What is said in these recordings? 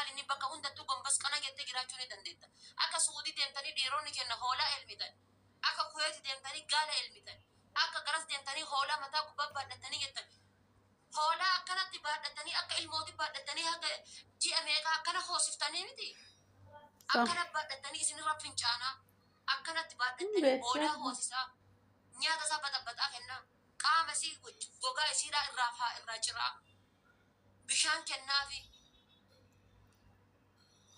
maali ni bakka hundattuu gombas kana jettee jiraachuu ni dandeetta. Akka Suudii deemtanii dhiironni kenna hoolaa elmitan. Akka Kuweeti deemtanii gaala elmitan. Akka garas deemtanii hoolaa mataa gubbaa baadhatanii jettan. Hoolaa akkanatti baadhatanii akka ilmooti baadhatanii haga ji'a meeqaa akkana hoosiftanii miti. Akkana baadhatanii isinirra fincaanaa. Akkanatti baadhatanii hoolaa hoosisaa. Nyaata isaa baxabbaxaa kennaa. Qaama isii gogaa isiidhaa irraa ciraa. Bishaan kennaafi.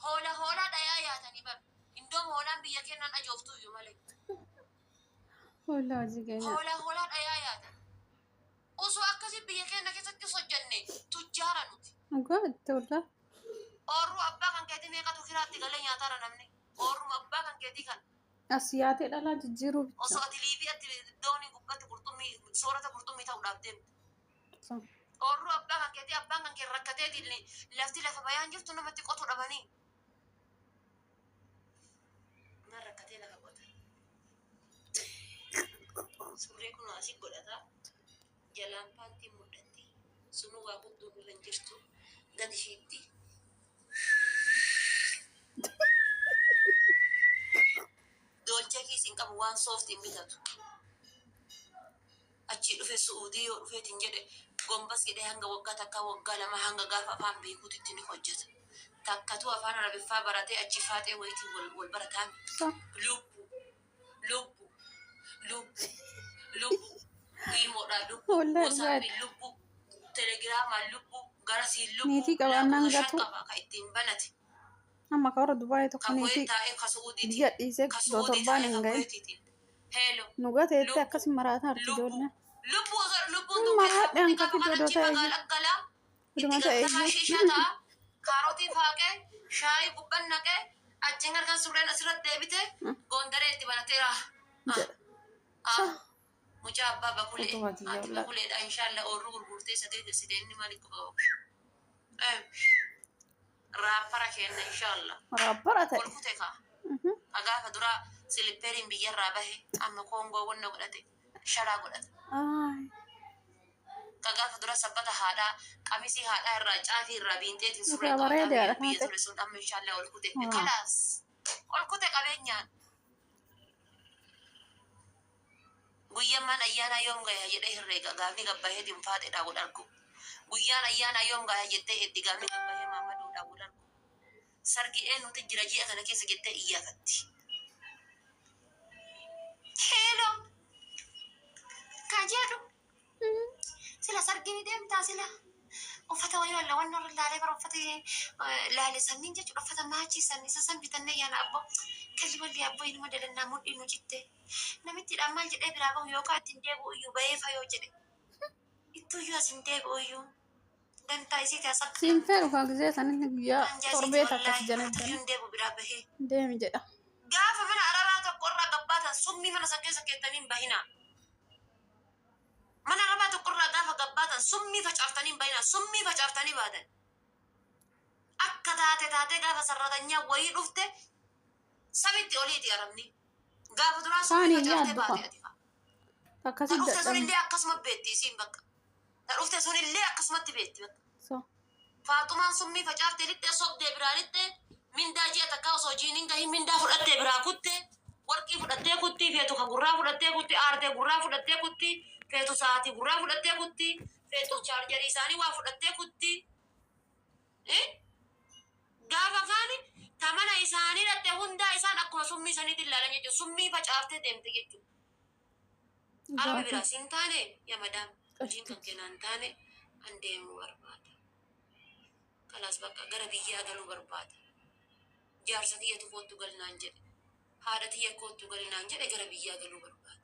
Hoolaa dhayaa yaatanii bara. Indoom hoolaan biyya kennaan ajooftuu iyyuu malee. Hoolaa dhayaa yaatan. Osoo akkasii biyya keenya keessatti hojjenne tujjaara nuti. Oorruu abbaa kan keetii meeqatu kiraatti galee nyaataara namni. Oorruu abbaa kan keetii kan. Asiyaatee dhalaa jijjiiruu bicha. Osoo ati liibiitti doonii gubbatti qurxummii soorata qurxummii ta'uudhaaf deemte. Oorruu abbaa kan keetii abbaan kan kee rakkateetiin lafti lafa bayaan jirtu namatti qotu dhabanii. Maan rakkatee lafa qota. Surree kun asii godhata. Jalaan paantiin mudhatti. Sunu waa gudduun irra hin jirtu. Gadi isheetti. Dolchee kiisiin qabu waan sooftiin bitatu. Achii dhufe Suudii yoo dhufeetiin jedhe gombas jedhee hanga waggaa takkaa waggaa lama hanga gaafa afaan beekuutitti ni hojjeta. Takkatu afaan arabiffaa baratee achi faaxee wayitii wal barataan. Lubbu. Hiimoodhaa lubbu. Wasaapii lubbu. Telegiraamaa lubbu. Garasiin lubbu. Niitii qabaannaan gatu. Kan ittiin banate. Amma kawarra Dubaayii tokko niitii biyya dhiisee torbaan hin gahin. Nu gateetti akkasii maraataa harti ijoollee. Lubbuun maraadhaan akka fidoo ta'e. Dhuma ta'e iyyuu. Kaarotii faaqee shaayii gubbaan naqee achiin harkaan surreen asirratti deebitee goondaree itti banateera. Mucaa abbaa bakulee. Ati bakuleedha inshaallah oorruu gurgurtee sadee deessitee inni maaliif qabu? Raappara kenna inshaallah. Raappara ta'e. Olkute kaa. Agaafa dura silipperiin biyyarraa bahe amma koongoo wanna godhate sharaa godhate. Kagaafa dura sabbata haadhaa qamisii haadhaa irraa caafii irraa biinteetiin surree qabatanii biyya ture sun amma inshaallah olkute. Kalaas olkute qabeenyaan. Guyyaan ayyaana yoom gaya jedhee herreega gaafni gabbaheetiin faaxeedhaa wal argu. Guyyaan ayyaana yoom gaya jettee eddi gaafni gabbahee maammaduudhaa wal argu. Sargi nuti jira ji'a kana keessa jettee iyyaafatti. Hello. Kajeedu. Sila sargini deemtaa sila. Uffata wayii walla wanna irra laalee bara uffata laalee sanniin jechuudha uffata maachii sanni isa san bitannee yaana abbo. Kalli walli abbo inuma dalannaa mudhii nu citte. Namitti dhammaal jedhee biraa bahu yookaan ittiin deebi'u iyyuu bahee fayoo jedhe. Ittuu iyyuu asin deebi'u iyyuu. Dantaa isii taasisa. Siinfee dhufaa gisee sanitti guyyaa torbee takkas jalatti. Deebi'u biraa bahee. Deemi jedha. Gaafa mana arabaa tokko irraa gabbaatan summii mana san keessa keettaniin bahina. Mana arabaa tokko irraa gaafa gabbaatan summii facaaftaniin bahina. Summii facaaftanii baatan. Akka taate gaafa sararatanyaa wayii dhufte samitti oliiti arabni. Gaafa duraa summii facaaftee baate ati fa'a. Akkasii dhufte dadhabu. sunillee akkasuma beetti isiin bakka. Dhufte sunillee akkasumatti beetti bakka. So. Faaxumaan summii facaaftee lixxee sobdee biraa lixxee mindaa ji'a takkaa osoo jiiniin gahin mindaa fudhattee biraa kutte warqii fudhattee kutti feetu ka gurraa fudhattee kutti aartee gurraa fudhattee kutti feetu sa'aatii gurraa fudhattee kutti feetu chaarjarii isaanii waa fudhattee kutti. Gaafa kaani tamana isaanii dhattee hundaa isaan akkuma summii saniitiin ilaalan jechuudha. Summii facaaftee deemte jechuudha. Araba biraa siin taane yamadaan hojiin kan kennaan taane an deemuu barbaada. Kalaas bakka gara biyyaa galuu barbaada. Jaarsa kiyyatu kootu galinaan jedhe. Haadha tiyya kootu galinaan jedhe gara biyyaa galuu barbaada.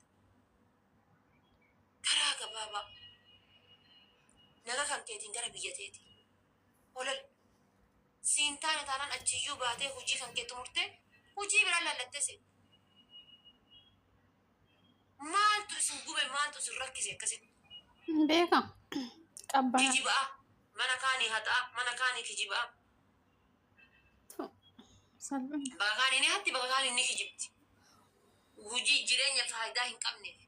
Karaa gabaabaa. Naga kan keetiin gara biyya teeti. Olol. Siin taane taanaan achiyyuu baatee hojii kan keetu murtee hojii biraa lallattee seeti. Maaltu isin gube maaltu isin rakkise akkasitti? Beeka. Qabbana. Kijibaa. Mana kaanii haxaa. Mana kaanii kijibaa. Salphina. Bakka kaanii ni hatti bakka kaanii ni kijibti. Hojii jireenya faayidaa hin qabneef.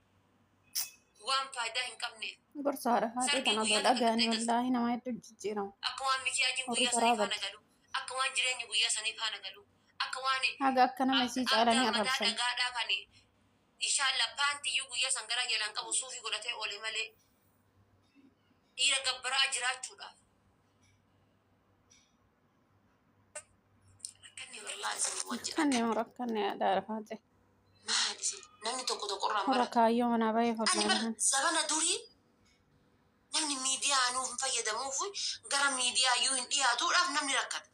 Waan faayidaa hin qabneef. Gorsaadha. Haadha kana godha gaanii wallaahi nama hedduu jijjiiramu. Akka waan mikiyaajiin Horii guyyaa karaa sanii faana badde. galu. Akka أكوان جريني ويا سني كان قالوا أكواني haga akkana masiica alanii arrabsan قاعدة كاني إن شاء الله بانتي يجوا يا سنجرا يلان كابو صوفي قلته أولي ملي إيرا قبرا أجرات شودا كني والله زين وجه كني مركني دار فاتي ما هذي نمني تقول قرآن وركا يوم أنا باي أنا فضلها بل زبنا دوري نمني ميديا أنو مفيدا موفي قرا ميديا يوين ديا دور أف نمني ركض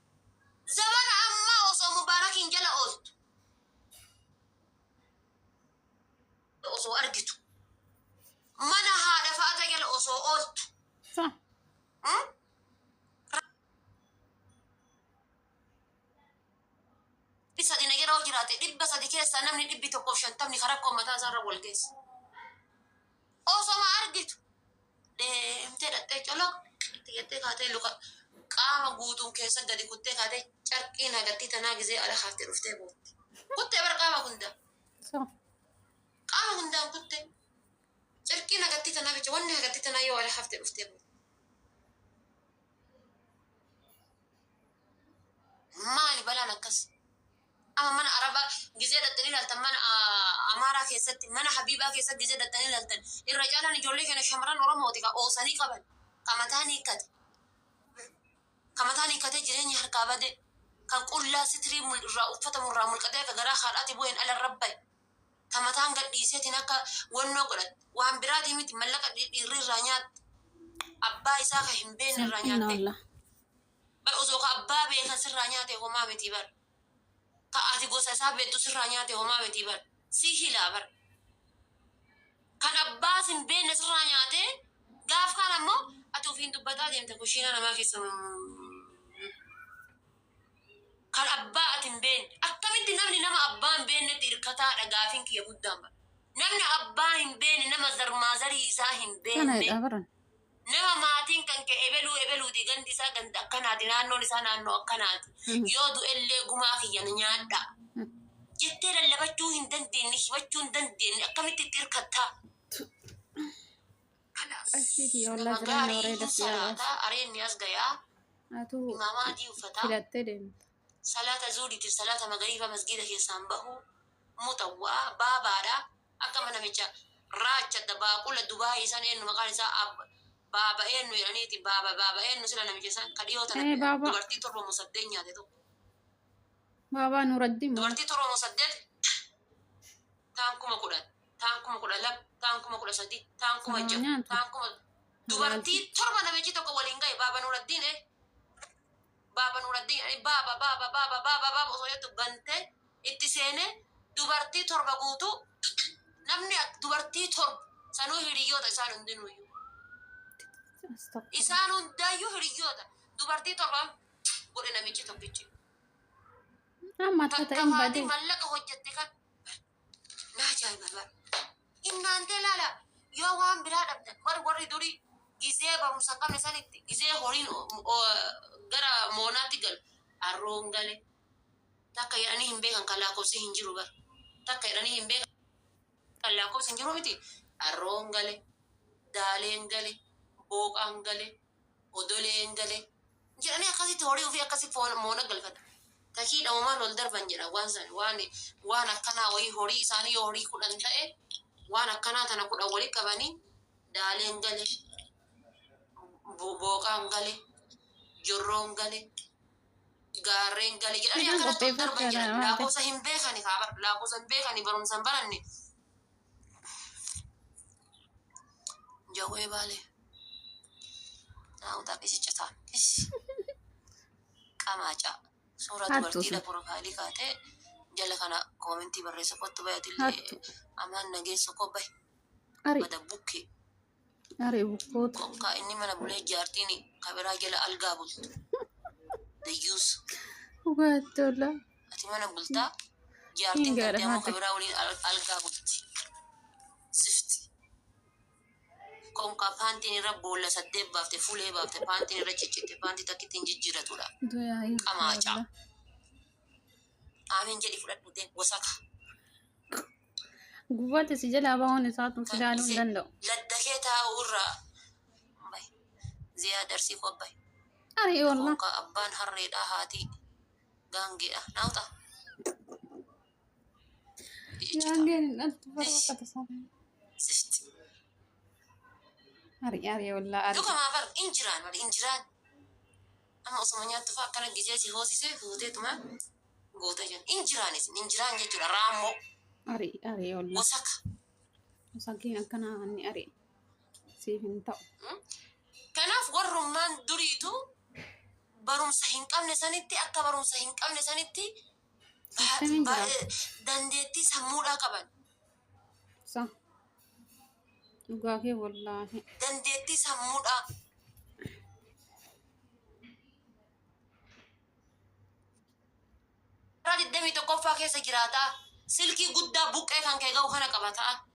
زبنا أما أوصو مبارك إن جلا أوزت أوصو أرجتو منا هذا فاتا جلا أوصو أوزت صح بس هذه نجرا وجراتي بس هذه كده سنمني دبي تقوشن تمني خراب متى زار والجيس أوصو ما أرجتو متى تجلو تيجي كاتي لوكا قام قوتون كيسا قدي كنت كاتي شرقين هقتي تناقزي على خاطر رفتي بوت كنت برقامة كندا صح قام كندا كنت شرقين هقتي تناقزي وني هقتي تنايو على خاطر رفتي بوت مالي بلا نكس أما من عربا جزيرة التنين لالتن من أمارا كيست من حبيبا كيست جزيرة التنين لالتن الرجال نجولي كان شمران ورموتك أوصاني قبل كمتاني كت كمتاني كت جريني هركابة كان كل ستري رأفت مرام القدير كجرا خالاتي بوين على الربي كمتان قد يسيت هناك ونقولت وهم برادي مت ملك الرجانيات أبا إساق هم بين الرجانيات بأوزوك أبا بين الرجانيات هما متبر كأتي قوس أساب بيتوس الرجانيات هما متبر سيهلا بر كان أبا سن بين الرجانيات قاف كان مو أتوفين دبتا ديم تكوشينا نما كيسم كان أبا بين أكمل نمني نما أبا بين نتيركتا رجافين كي يبودام نمني أبا بين نما زرمازري ساهم بين نما ماتين كان كإبلو دي جندي سا جند أكنادي نانو لسانا نو أكنادي يودو اللي جماعي ينيادا جتير اللي بتشو هندندين نش بتشو هندندين أكمل تيركتا أشيكي والله زرنا وريدة صلاة أرين ناس جايا أتو ماما دي وفتا كلاتين صلاة زوري تر صلاة مغربة مسجد هي سامبه متوا بابارا أكمل نمشى راجع دبا كل دبي سان إنه مقال سا أب بابا إنه يعني تي بابا إنه سلا نمشى سان كديو تنا دبرتي تربو مصدقين يا ده بابا نور الدين دبرتي تربو مصدق تانكم كودا لا تانكم كودا سدي تانكم أجا تانكم دبرتي تربو نمشى تو كولينجاي بابا نور الدين بابا نور الدين يعني بابا وصيت بنته اتسينه دبرتي تربة قوتو نمني دبرتي ترب سانو هريوتا سانو دينويو إسانو دايو هريوتا دبرتي تربة قولنا ميجي تبيجي أما تتعين بعدين بعدين ملك هجتك لا جاي بابا إن أنت لا يوم بلاد أبدا ور دوري جزء برمسكام نساني جزء هورين gara monati gal arrongale taka yani himbe kan kala ko si hinjiru bar taka yani himbe kala ko si hinjiru miti arrongale dalengale bokangale odolengale jirani akasi thodi ufi akasi phone mona gal fata taki da mama lol dar banjira wansan wana kana wai hori sani hori kudan tae wana kana tana kuda wali kabani dalengale bokangale jorrongale garengale jedhani akkana darban jedhan lakkoofsa hin beekani kaabar lakkoofsa hin beekani barumsan baranne jawwee baale taa'utaa qisichataa qamaaca suuraa dubartiidha profaayilii kaatee jala kana koomentii barreessa kottu bayatillee amaan nageessa kobbay mada bukkee أري بكوت konka inni mana bulee jaartiin kabiraa jala algaa bultu dayyuus وقالتلا ati mana bultaa jaartiin gantee ammoo kabiraa waliin algaa bulti zifti konka paantiin irra boolla saddeet baafte fuulee baafte paantiin irra ciccite paantii takkittiin jijjiiratudha qamaaca aamin jedhi fudhadhu dee wasaka قوات سجل أباون ساعات مسجانون دندو لدكيتا ورا باي زيادة درسي قباي أري والله كونك أبان هريدا هاتي gaangeedha naawuxa gaangeen altu farqa tasaare zifti ari walla ari duka maafar injiraan amma osuma nyaattu fa'a akkana gijee si hoosisee fuuteetuma goota jiran injiraan jechuudha raammoo ari walla wasaka sakiin akkana anni ari siif hin ta'u kanaaf warrummaan duriitu barumsa hin qabne sanitti akka barumsa hin qabne sanitti dandeettii sammuudhaa qaban sa dhugaa kee wallaahi dandeettii sammuudhaa Radi demi tokkoffaa keessa jiraataa silkii guddaa buqqee kan kee ga'u kana qabata